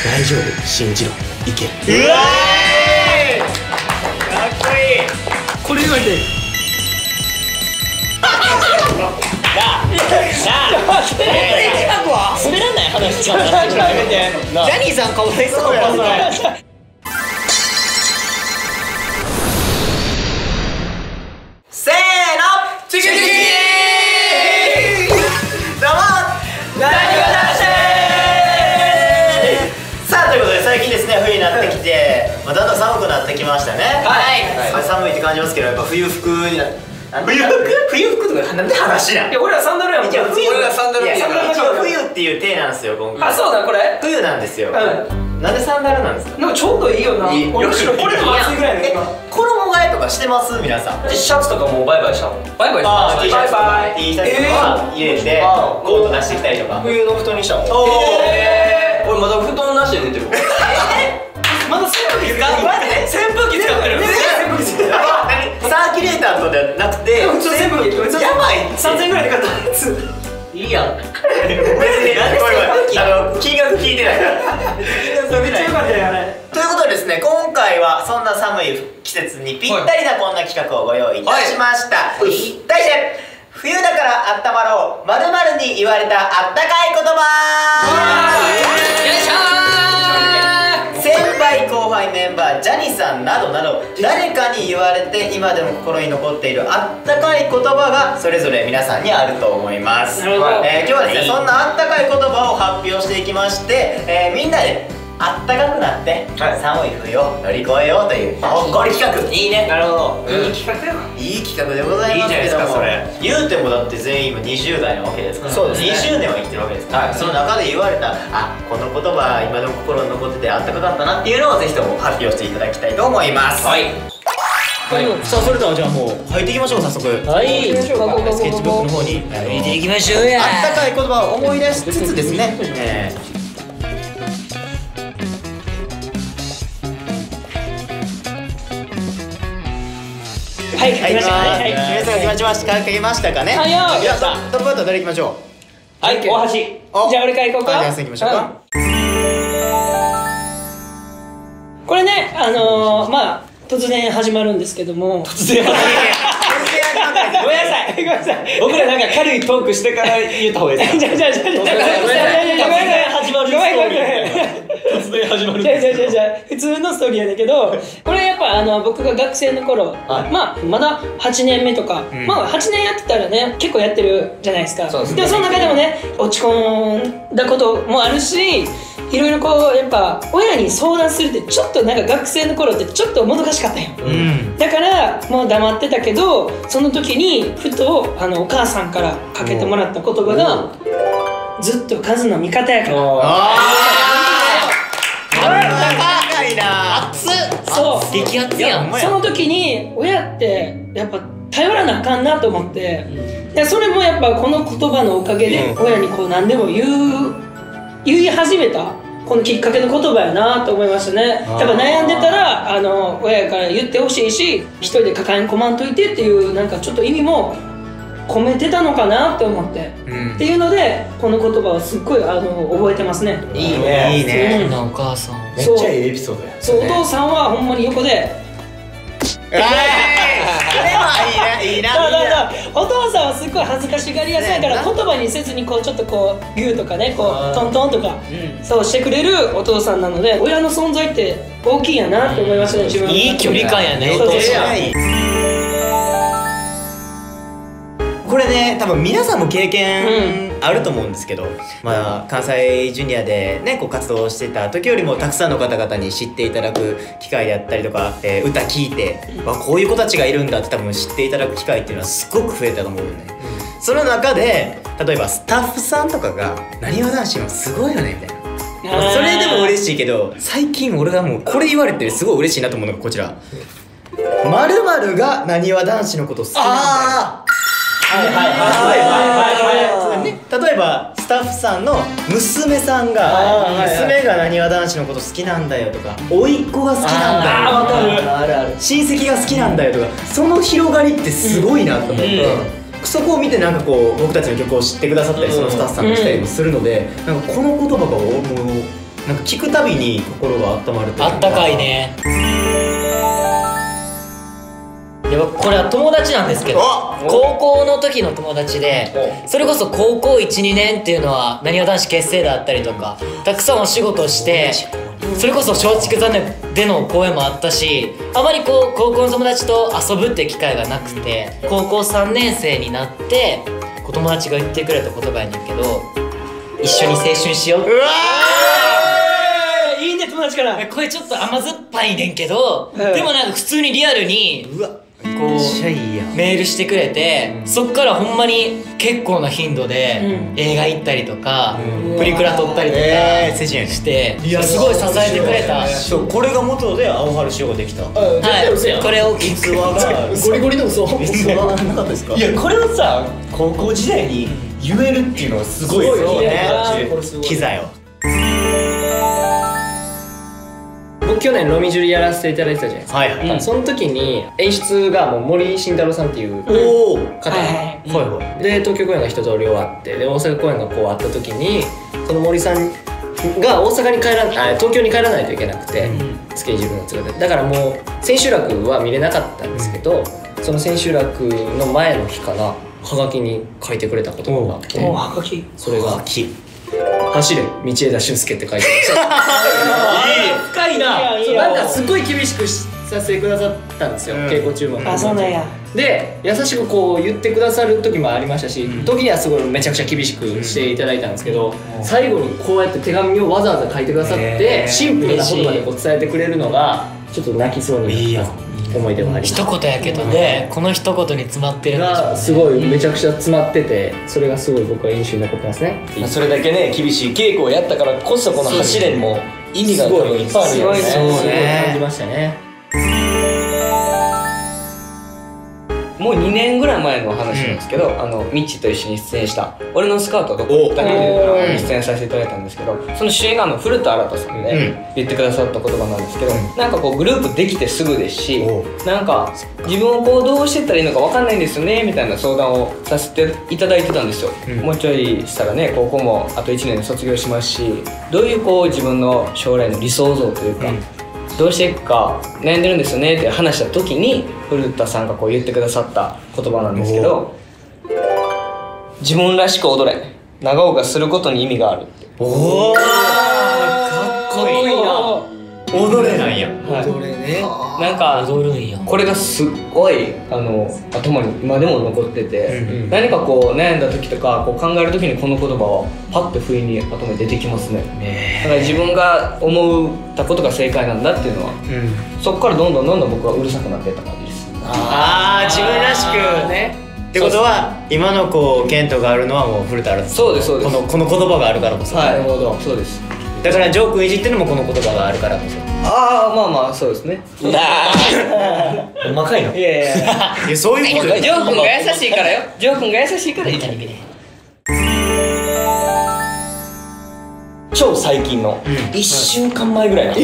大丈夫、信じろ、いける。うわー、かっこいい。これ言われて滑らない話かも。やめて。ジャニーさんかわいそうやそれ。せーの、チキチキどうも、なにわ男子。さあ、ということで最近ですね、冬になってきて、だんだん寒くなってきましたね。はい、寒いって感じますけど、やっぱ冬服になって、冬服とかなんで話なん？いや、俺らサンダルやもん。俺らサンダルやから。一応冬っていう体なんですよ、今回。あ、そうだ、これ冬なんですよ。なんでサンダルなんですか？なんかちょうどいいよな。むしろこれでも暑いぐらいの今。衣替えとかしてます？皆さん。シャツとかもうバイバイしたの？バイバイした。T シャツとか家でコート出してきたりとか。冬の布団にしたもん。俺まだ布団なしで寝てる。まだ扇風機使ってる。サーキュレーターとかではなくて扇風機。やばい。3000円ぐらいで買ったやつ。いいやん。別に金額聞いてない。ということでですね、今回はそんな寒い季節にぴったりなこんな企画をご用意いたしました。題して冬だからあったまろう、〇〇に言われたあったかい言葉。よいしょー。先輩後輩メンバー、ジャニーさんなどなど誰かに言われて今でも心に残っているあったかい言葉がそれぞれ皆さんにあると思います。今日はですね、そんなあったかい言葉を発表していきまして、みんなであったかくなって寒い冬を乗り越えようというほっこり企画。いいね。なるほど、いい企画よ。いい企画でございますけども、言うてもだって全員今20代なわけですから。そうですね、20年は生きてるわけですから、その中で言われたこの言葉今でも心に残っててあったかかったなっていうのをぜひとも発表していただきたいと思います。はい、さあ、それではじゃあもう入っていきましょう。早速はい、スケッチブックの方に入れていきましょうや。あったかい言葉を思い出しつつですね、はい、書きましたね。皆さん書きましたかね。はい、よ。トップバッター誰行きましょう。はい、大橋。じゃあ俺から行こうか。はい、行きましょうか。これね、まあ突然始まるんですけども。突然始まる。ごめんなさい、ごめんなさい。僕らなんか軽いトークしてから言った方がいいですか。じゃあ突然始まるストーリー。突然始まる。じゃあ普通のストーリーやねんけど、これやっぱ僕が学生の頃、まあまだ8年目とか、まあ8年やってたらね結構やってるじゃないですか。でもその中でもね落ち込んだこともあるし、いろいろこうやっぱ親に相談するってちょっとなんか学生の頃ってちょっともどかしかったよ。だからもう黙ってたけど、その時にふとお母さんからかけてもらった言葉が「ずっとカズの味方やから」。高いな。熱っ。そう、激熱やん。その時に親ってやっぱ頼らなあかんなと思って、それもやっぱこの言葉のおかげで親にこう何でも言い始めたこのきっかけの言葉やなと思いましたね。やっぱ悩んでたら親から言ってほしいし、一人で抱え込まんといてっていうなんかちょっと意味も込めてたのかなって思って、っていうのでこの言葉をすっごい覚えてますね。いいね、いいね。お母さんめっちゃいいエピソードや。そう、お父さんはほんまに横でこれはいいな。お父さんはすっごい恥ずかしがり屋さんやから言葉にせずにこうちょっとこうギューとかね、こうトントンとかそうしてくれるお父さんなので、親の存在って大きいんやなって思いましたね。自分いい距離感やね。これね、多分皆さんも経験あると思うんですけど、まあ関西ジュニアでねこう活動してた時よりもたくさんの方々に知っていただく機会であったりとか、歌聴いてこういう子たちがいるんだって多分知っていただく機会っていうのはすごく増えたと思うよね。その中で例えばスタッフさんとかが「なにわ男子もすごいよね」みたいな、それでも嬉しいけど、最近俺がもうこれ言われてすごい嬉しいなと思うのがこちら。〇〇がなにわ男子のこと好きなんだよ。例えばスタッフさんの娘さんが娘がなにわ男子のこと好きなんだよとか、甥っ子が好きなんだよ、親戚が好きなんだよとか、その広がりってすごいなと思って、そこを見てなんかこう僕たちの曲を知ってくださったりそのスタッフさんがしたりもするので、なんかこの言葉がもうなんか聞くたびに心が温まるというか。あったかいね。いやこれは友達なんですけど、高校の時の友達で、それこそ高校 1,2 年っていうのはなにわ男子結成であったりとかたくさんお仕事をして、それこそ松竹座での公演もあったし、あまりこう高校の友達と遊ぶって機会がなくて、高校3年生になって友達が言ってくれた言葉やねんけど、一緒に青春しよう。うわー、いいね友達から。これちょっと甘酸っぱいねんけど、でもなんか普通にリアルにこうメールしてくれて、そっからほんまに結構な頻度で映画行ったりとかプリクラ撮ったりとかして、いやすごい支えてくれた。これが元で青春しようができた。はい、これを実話がゴリゴリの嘘。実話なかったですか？いやこれをさ高校時代に言えるっていうのはすごいですよね。キザよ。僕去年ロミジュリやらせていただいてたじゃないですか。はいはい。その時に演出がもう森慎太郎さんっていうおお。方はいで、東京公演が一通り終わって、で大阪公演がこうあった時に、その森さんが大阪に東京に帰らないといけなくて、スケジュールの都合で、だからもう千秋楽は見れなかったんですけど、その千秋楽の前の日からハガキに書いてくれた言葉があって、それが走れ道枝駿佑って書いてました。深いな。なんかすごい厳しくさせてくださったんですよ、稽古中も。あ、そうなんや。で優しくこう言ってくださる時もありましたし、時にはすごいめちゃくちゃ厳しくしていただいたんですけど、最後にこうやって手紙をわざわざ書いてくださって、シンプルな言葉でこう伝えてくれるのがちょっと泣きそうになった思い出もあります。一言やけどね、この一言に詰まってるんでしょうね。すごいめちゃくちゃ詰まってて、それがすごい僕は印象に残ってますね。それだけね厳しい稽古をやったからこそこの走れにも意味が多分いっぱいあるよね。すごい感じましたね。もう2年ぐらい前の話なんですけど、ミッチと一緒に出演した「俺のスカートはどこ行ったの?」っていうドラマに出演させていただいたんですけど、その主演が古田新太さんで言ってくださった言葉なんですけど、なんかこうグループできてすぐですし、なんか自分をこうどうしてったらいいのか分かんないんですよねみたいな相談をさせていただいてたんですよ。もうちょいしたらね高校もあと1年で卒業しますし、どういうこう自分の将来の理想像というか、どうしていくか悩んでるんですよねって話した時に古田さんがこう言ってくださった言葉なんですけど、自分らしく踊れ、長岡することに意味があるって。おお。かっこいいな。踊れないや。踊れね。なんか踊るんや。これがすっごい頭に今でも残ってて、何かこう悩んだ時とかこう考える時にこの言葉はパッと不意に頭に出てきますね。だから自分が思ったことが正解なんだっていうのは、そこからどんどん僕はうるさくなっていった感じです。ああ、自分らしくね。ってことは今のこうケントがあるのはもう古田新太さん。そうですそうです。この言葉があるからこそ。なるほど。そうです。だからジョー君いじってるのもこの言葉があるからこそ。ああ、まあまあそうですね。細かいの。いやいやいや、そういうこと。ジョー君が優しいからよ。ジョー君が優しいからいい。超最近の1週間前ぐらいなの。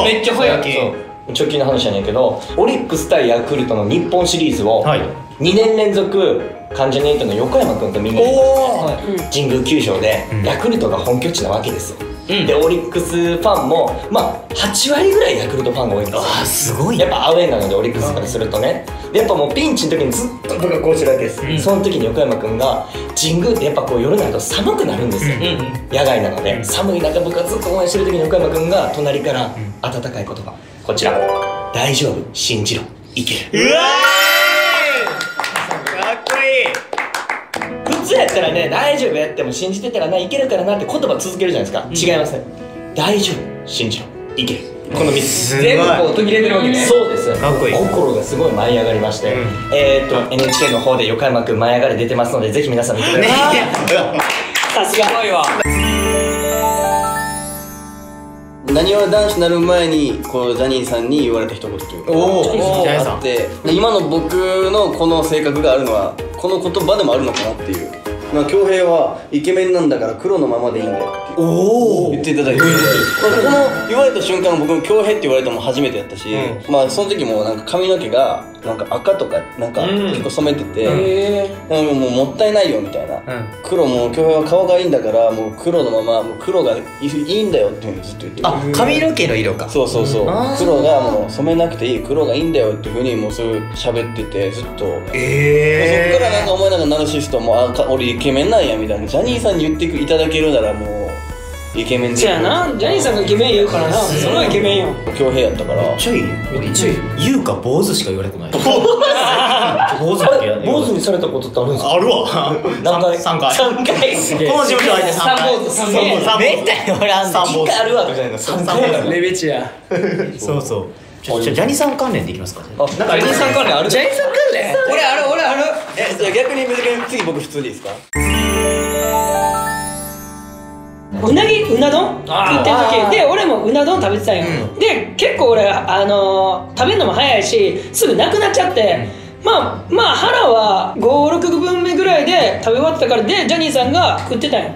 めっちゃ早い。直近の話やねんけど、オリックス対ヤクルトの日本シリーズを2年連続関ジャニ∞の横山君と見に行きました。神宮球場でヤクルトが本拠地なわけですよ。でオリックスファンもまあ8割ぐらいヤクルトファンが多いんですよ。あ、すごい。やっぱアウェーなのでオリックスからするとね。でやっぱもうピンチの時にずっと僕がこうしてるわけです。その時に横山君が神宮ってやっぱこう夜になると寒くなるんですよ。野外なので寒い中僕がずっと応援してる時に横山君が隣から温かい言葉、こちら、大丈夫、信じろ、いける。うわー、かっこいい。普通やったらね、大丈夫やっても信じてたらな、いけるからなって言葉続けるじゃないですか。違いますね。大丈夫、信じろ、いける。この3つ全部こう途切れてるわけね。そうです。かっこいい。心がすごい舞い上がりまして、NHK の方で横山くん舞い上がり出てますので、ぜひ皆さん見てください。さすが。すごいわ。なにわ男子になる前にこうジャニーさんに言われた一言というかあって、今の僕のこの性格があるのはこの言葉でもあるのかなっていう。恭平はイケメンなんだから黒のままでいいんだよって言っていただいて、この言われた瞬間僕も恭平って言われたのも初めてやったし、まあその時もなんか髪の毛がなんか赤とかなんか結構染めてて、なんかもうもったいないよみたいな、黒もう恭平は顔がいいんだからもう黒のままもう黒がいいんだよっていうふうにずっと言ってる。あ、髪の毛の色か。そうそうそう、黒がもう染めなくていい、黒がいいんだよっていうふうにもうそういう喋っててずっと、そっからなんかお前なんかナルシストも俺イケメンなんやみたいな、ジャニーさんに言っていただけるならもうイケメンで。そうやな、ジャニーさんがイケメン言うからな、そのイケメンよ。恭平やったから。めっちゃいいよ。めっちゃいい。言うか坊主しか言われてない。坊主だけや。坊主にされたことってあるんですか？あるわ。何回？3回。3回。この事務所入って3回。めったにおらんの。3回あるわけじゃないの。3回レベチや。そうそう。じゃあジャニーさん関連でいきますか。なんかジャニーさん関連ある？ジャニーさん関連？俺ある。じゃあ逆に次僕普通でいいですか？うな丼食ってる時で俺もうな丼食べてたんよ、で結構俺食べるのも早いしすぐなくなっちゃって、まあ腹は5、6分目ぐらいで食べ終わったからでジャニーさんが食ってたんよ。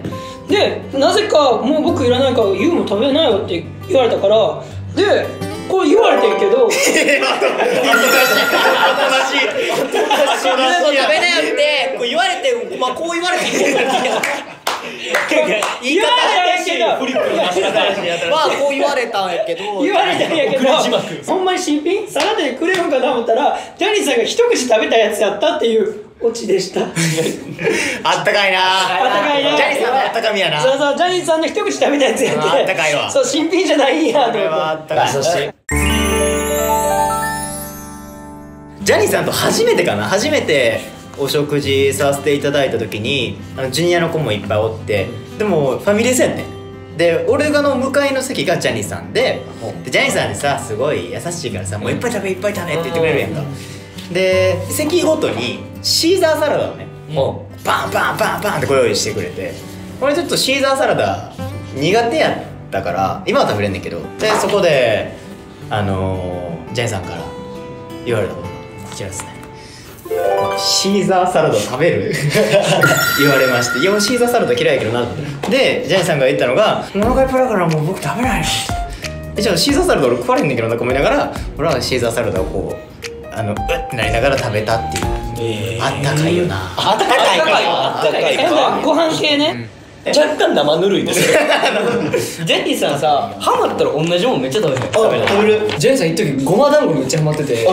でなぜかもう僕いらないからユウも食べないよって言われたからでこれ言われてんけど食べなよって言われて、まあこう言われてんけど言い方やけどまあこう言われたんやけど言われたんやけどほんまに新品サラダでくれるんかと思ったらジャニーさんが一口食べたやつやったっていうオチでしたあったかいな。あったかいな。ジャニーさんのあったかみやな。そうそうジャニーさんの一口食べたやつやってあったかいわ。そう新品じゃないんやとこれはあ思っってたかい。そしてジャニーさんと初めてお食事させていただいた時にジュニアの子もいっぱいおって、でもファミレスやってんで、俺がの向かいの席がジャニーさんでジャニーさんってさすごい優しいからさ、もういっぱい食べって言ってくれるやんか。で席ごとにシーザーサラダをね、バンバンバンバンってご用意してくれて、俺ちょっとシーザーサラダ苦手やったから今は食べれんねんけど、でそこでジャニーさんから言われたことがこちらですね。シーザーサラダ食べる言われまして、いやシーザーサラダ嫌いやけどなって。でジャニーさんが言ったのが「お腹いっぱいだからもう僕食べないの」じゃあシーザーサラダ俺食われんねんけどなと思いながら、俺はシーザーサラダをこううってなりながら食べたっていう、あったかいよな。あったかいたご飯系ね、若干生ぬるいですよ。ジャニーさんさ、ハマったら同じもんめっちゃ食べる。食べる。ジャニーさん一時ごま団子めっちゃハマってて、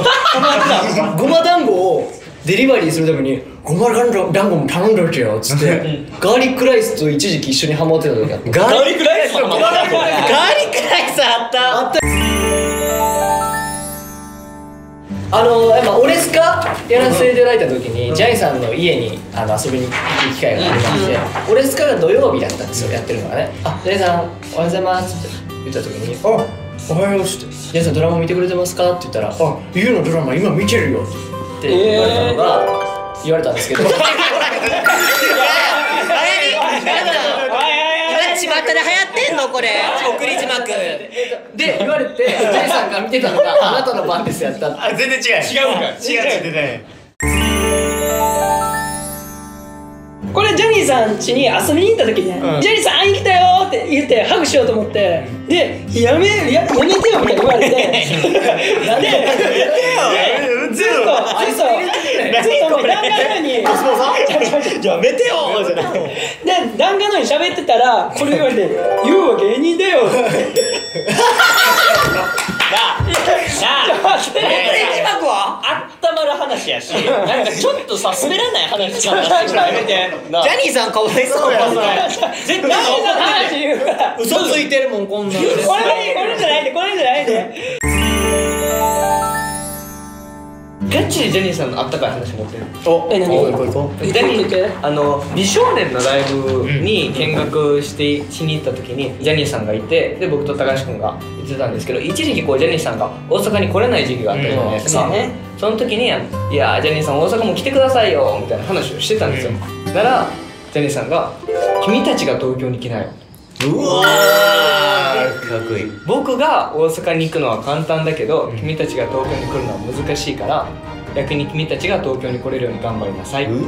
ごま団子をデリバリーするためにごま団子も頼んどいてよっつってガーリックライスと一時期一緒にハマってた時あった。ガーリックライスあった。やっぱオレスカやらせていただいた時にジャニーさんの家に遊びに行く機会がありまして、オレスカが土曜日だったんですよ、やってるのがね。ジャニーさんおはようございますって言った時に「あ、おはよう」って「ジャニーさんドラマ見てくれてますか?」って言ったら「あ、ユウのドラマ今見てるよ」って言われたのが言われたんですけど、巷で流行ってんのこれ送り字幕で言われてジャニーさんが見てたのが「あなたの番です」やったって。あ、全然違う。違うね。これジャニーさん家に遊びに行った時に「ジャニーさん会いに来たよ」って言ってハグしようと思ってで「やめてよ」みたいに言われてなんでずっと弾丸のようにやめてよじゃない。で弾丸のように喋ってたらこれ言われて「ユウは芸人だよ」あったまる話やし、なんかちょっとさ滑らない話かなしてやめて。ジャニーさんかわいそうやん。絶対話言うから嘘ついてるもんこんなん。これじゃないでガチでジャニーさんのあったかい話持ってる。何ジャニー美少年のライブに見学しに行った時にジャニーさんがいて、で僕と高橋君が行ってたんですけど、一時期こうジャニーさんが大阪に来れない時期があったじゃないですか。その時に「いやジャニーさん大阪も来てくださいよ」みたいな話をしてたんですよ。ならジャニーさんが「君たちが東京に来なよ」。うわー、かっこいい。僕が大阪に行くのは簡単だけど、君たちが東京に来るのは難しいから逆に君たちが東京に来れるように頑張りなさいって言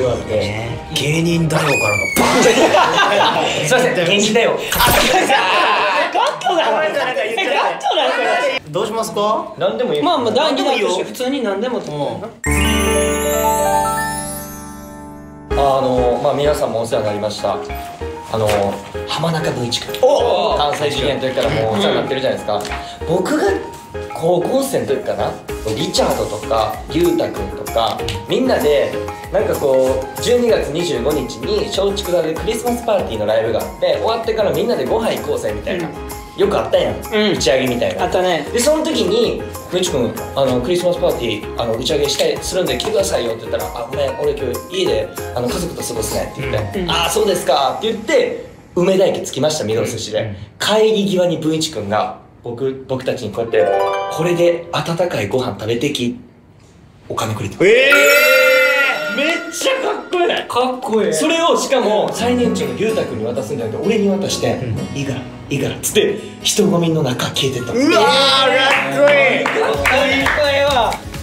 われて、芸人だよからのすいません、芸人だよガットだガットだこれどうしますか？何でもいい。まあまあ第2弾いいよとして普通に何でもってことまあ皆さんもお世話になりました。浜中文一君。関西ジュニアの時からもうお世話になってるじゃないですか。僕が高校生の時かな、リチャードとかゆうたくんとかみんなでなんかこう12月25日に松竹座でクリスマスパーティーのライブがあって、終わってからみんなでご飯行こうぜみたいな、よくあったやん、打ち上げみたいな。あったね。でその時に「文一君クリスマスパーティー打ち上げするんで来てくださいよ」って言ったら「あごめん俺今日家で家族と過ごすね」って言って「ああそうですか」って言って梅田駅着きました、御堂寿司で。帰り際に文一君が僕たちにこうやって「これで温かいご飯食べてき」お金くれて。めっちゃかっこいいね。かっこいい。それをしかも最年長のゆうたくんに渡すんじゃなくて俺に渡して「いいからいいから」っつって人混みの中消えてった。うわーかっこいい。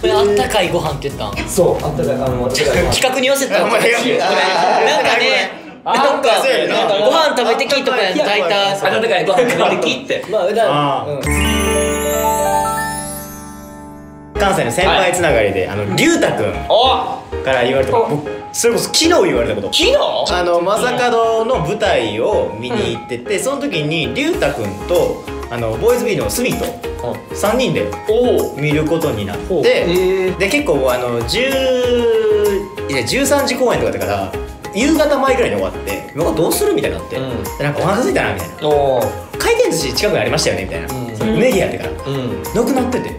これあったかいご飯って言ったん？そうあったかい企画に寄せたのかな。なんかね、なんかご飯食べてきとかやったら温かいご飯食べてきってまあ関西の先輩つながりで龍太くんから言われたこと、僕それこそ昨日言われたこと。昨日正門の舞台を見に行ってて、その時に龍太くんとボーイズビーのスミと3人で見ることになって、で結構13時公演とかだから夕方前ぐらいに終わって「どうする?」みたいになって、なんかお腹空いたなみたいな、回転寿司近くにありましたよねみたいな、ネギやってからなくなってて。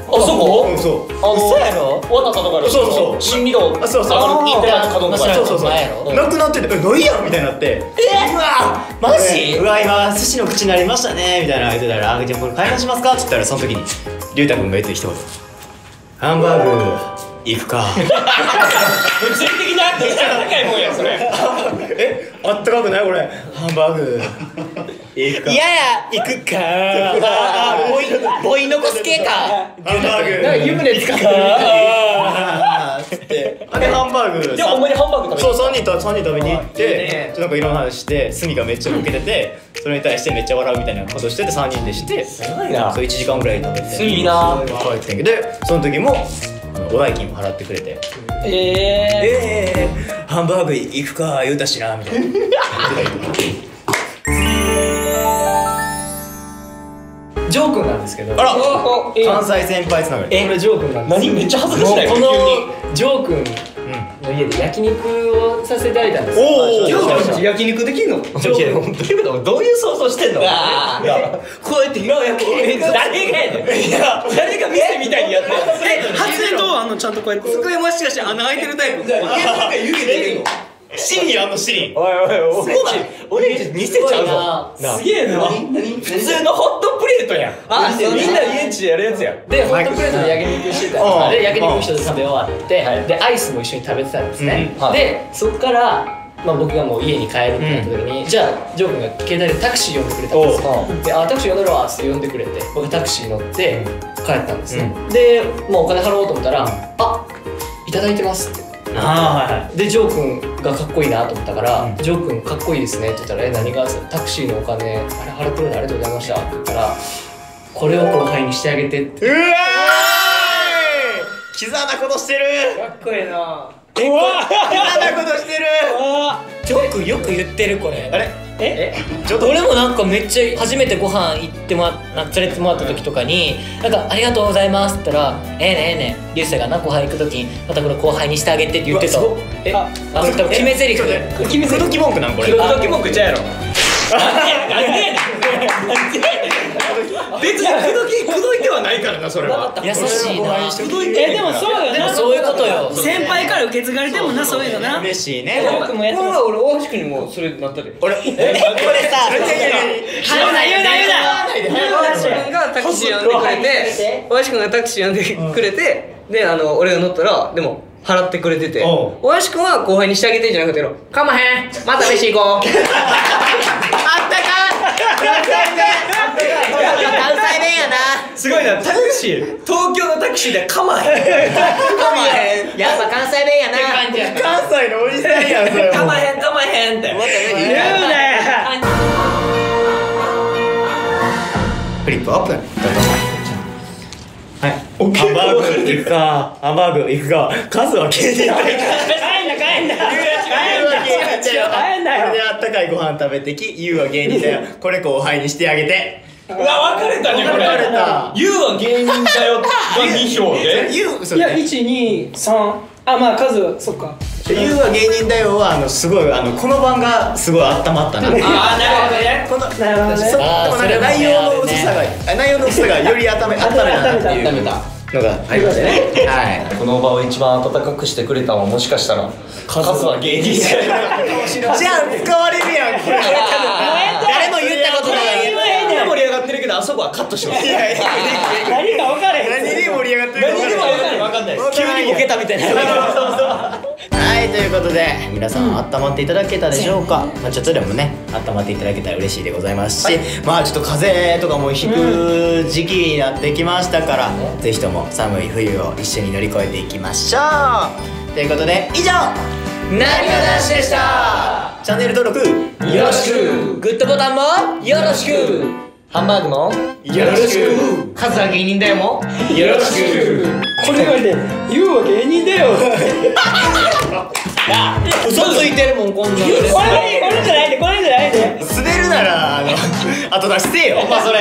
あそこ？そう。そうやろ？わたかとかそうそう。新美道。そうそう。インテラの角とか。そうそうそう。なくなってて、ないやんみたいになって。うわマジ？うわ今寿司の口になりましたねみたいな言ってたら、じゃあこれ買い出しますかって言ったら、その時に龍太君が言って一言、ハンバーグ行くか。物理的な高いもんやそれ。あったかくないこれ？ハンバーグ行くか。いや行くか。母音残す系か。ハンバーグ。湯船使った。つって。でハンバーグ。でお前にハンバーグ食べ。そう3人食べに行ってなんかいろんな話してスミがめっちゃボケててそれに対してめっちゃ笑うみたいなことしてて3人でしてすごいな。そう1時間ぐらい食べていいな。帰ってんけどでその時もお代金も払ってくれてハンバーグ行くか言うたしなみたいなジョー君なんですけど。あら関西先輩つながりこれジョー君なんです。何めっちゃ恥ずかしいな。このジョー君の家で焼肉をさせていただいたんですよ。焼肉できんの？どういう想像してんの？こうやって焼肉誰がやねん。誰が店みたいにやってる。発電筒ちゃんとこうやって机もしかして穴開いてるタイプ？シリンあんのシリンおい俺んち店ちゃうぞ。すげえな。普通のホットプレートやん。みんな家んちでやるやつやん。でホットプレートで焼肉してたんで焼肉一つ食べ終わってでアイスも一緒に食べてたんですね。でそっから僕がもう家に帰るってなった時にじゃあジョー君が携帯でタクシー呼んでくれたんですよ。でタクシー呼んでるわって呼んでくれて僕タクシー乗って帰ったんですね。でもうお金払おうと思ったら「あいただいてます」って。でジョー君がかっこいいなと思ったから「ジョー君かっこいいですね」って言ったら「何が?」タクシーのお金あれ払ってくれてありがとうございましたって言ったら「これを後輩にしてあげて」って。うわーキザなことしてるかっこいいな。キザなことしてるジョー君よく言ってるこれ。あれ俺もなんかめっちゃ初めてご飯行って連れてもらった時とかになんか「ありがとうございます」って言ったら「ね流星がな後輩行く時にまたこれ後輩にしてあげて」って言ってた。多分決め台詞で口説き文句なんこれ口説き文句ちゃうやろ。別に口説いてはないからなそれは。優しいな。でもそうよな。そういうことよ。先輩から受け継がれてもなそういうのな。嬉しいね僕もやってます。俺大橋君にもそれなったで。俺これさ言うな大橋君がタクシー呼んでくれて大橋君がタクシー呼んでくれてで俺が乗ったらでも払ってくれてて大橋君は後輩にしてあげてんじゃなくて「かまへんまた飯行こう」あったか関西弁やな。すごいなタクシー東京のタクシーでかまへんやっぱ関西弁やな。関西のおじさんやんそれかまへんって言うなよ。フリップオープン。はいハンバーグ行くかハンバーグ行くか数は芸人だよ帰んなこれであったかいご飯食べてきゆうは芸人だよこれ後輩にしてあげてうわ分かれたねこれ分かれたユウは芸人だよが2票でゆういや123あまあ数そっかゆうは芸人だよはすごいこの番がすごい温まったなっていうああなるほどねこのなるほどねでもなんか内容の薄さが内容の薄さがより温めたなっていうのがありましたねはいこの場を一番温かくしてくれたのはもしかしたら数は芸人じゃないじゃあ使われるやんこれ誰も言ったことない盛り上がってるけどあそこはカットしますいやいや何か分かれへん何で盛り上がってるか何でも分かんないです急にボケたみたいなはいということで皆さん温まっていただけたでしょうか、まあ、ちょっとでもね温まっていただけたら嬉しいでございますし、まあちょっと風邪とかもひく時期になってきましたから、ぜひとも寒い冬を一緒に乗り越えていきましょうということで以上なにわ男子でしたチャンネル登録よろしくグッドボタンもよろしくハンバーグもよろしく数は芸人だよもよろしくこれ言われて「ユウは芸人だよ」嘘ついてるもんこんなんこれじゃないでこれじゃないで滑るなら後出しせえよお前それ